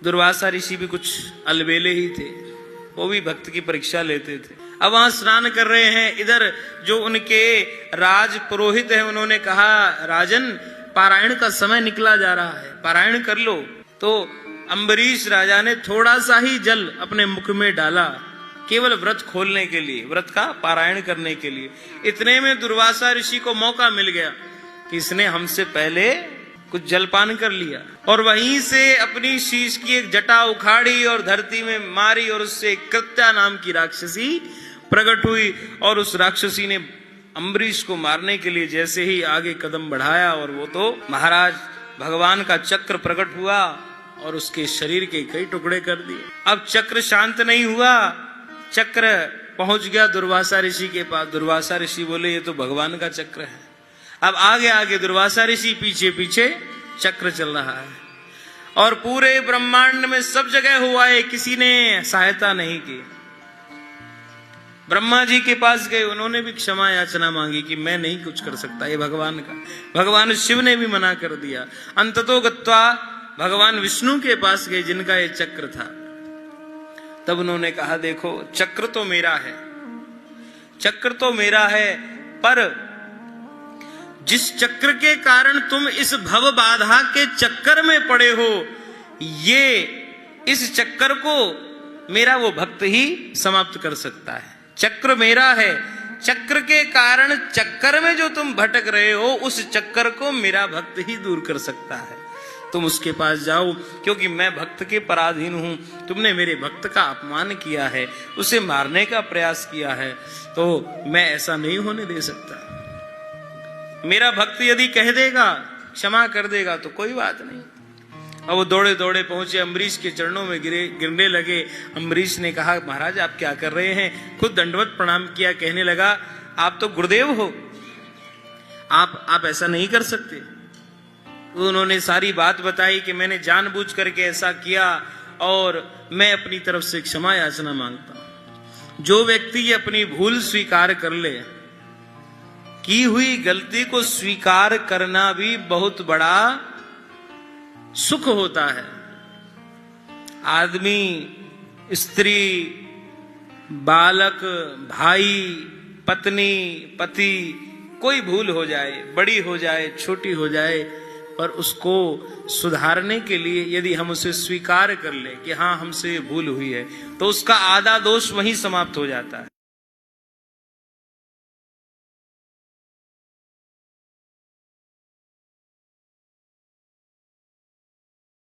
दुर्वासा ऋषि भी कुछ अलबेले ही थे, वो भी भक्त की परीक्षा लेते थे। अब वहां स्नान कर रहे हैं, इधर जो उनके राज पुरोहित है उन्होंने कहा, राजन पारायण का समय निकला जा रहा है, पारायण कर लो। तो अम्बरीश राजा ने थोड़ा सा ही जल अपने मुख में डाला, केवल व्रत खोलने के लिए, व्रत का पारायण करने के लिए। इतने में दुर्वासा ऋषि को मौका मिल गया कि इसने हमसे पहले कुछ जलपान कर लिया, और वहीं से अपनी शीश की एक जटा उखाड़ी और धरती में मारी, और उससे कृत्या नाम की राक्षसी प्रकट हुई। और उस राक्षसी ने अम्बरीश को मारने के लिए जैसे ही आगे कदम बढ़ाया, और वो तो महाराज भगवान का चक्र प्रकट हुआ और उसके शरीर के कई टुकड़े कर दिए। अब चक्र शांत नहीं हुआ, चक्र पहुंच गया दुर्वासा ऋषि के पास। दुर्वासा ऋषि बोले, ये तो भगवान का चक्र है। अब आगे आगे दुर्वासा ऋषि, पीछे पीछे चक्र चल रहा है, और पूरे ब्रह्मांड में सब जगह हुआ है, किसी ने सहायता नहीं की। ब्रह्मा जी के पास गए, उन्होंने भी क्षमा याचना मांगी कि मैं नहीं कुछ कर सकता, ये भगवान का। भगवान शिव ने भी मना कर दिया। अंततो गत्वा भगवान विष्णु के पास गए, जिनका ये चक्र था। तब उन्होंने कहा, देखो चक्र तो मेरा है, चक्र तो मेरा है, पर जिस चक्र के कारण तुम इस भव बाधा के चक्कर में पड़े हो, ये इस चक्कर को मेरा वो भक्त ही समाप्त कर सकता है। चक्र मेरा है, चक्र के कारण चक्कर में जो तुम भटक रहे हो, उस चक्कर को मेरा भक्त ही दूर कर सकता है। तुम उसके पास जाओ, क्योंकि मैं भक्त के पराधीन हूं। तुमने मेरे भक्त का अपमान किया है, उसे मारने का प्रयास किया है, तो मैं ऐसा नहीं होने दे सकता। मेरा भक्त यदि कह देगा, क्षमा कर देगा, तो कोई बात नहीं। अब वो दौड़े दौड़े पहुंचे, अम्बरीश के चरणों में गिरने लगे। अम्बरीश ने कहा, महाराज आप क्या कर रहे हैं? खुद दंडवत प्रणाम किया, कहने लगा, आप तो गुरुदेव हो, आप ऐसा नहीं कर सकते। तो उन्होंने सारी बात बताई कि मैंने जानबूझ करके ऐसा किया, और मैं अपनी तरफ से क्षमा याचना मांगता हूं। जो व्यक्ति अपनी भूल स्वीकार कर ले, की हुई गलती को स्वीकार करना भी बहुत बड़ा सुख होता है। आदमी, स्त्री, बालक, भाई, पत्नी, पति, कोई भूल हो जाए, बड़ी हो जाए, छोटी हो जाए, पर उसको सुधारने के लिए यदि हम उसे स्वीकार कर ले कि हाँ हमसे ये भूल हुई है, तो उसका आधा दोष वहीं समाप्त हो जाता है।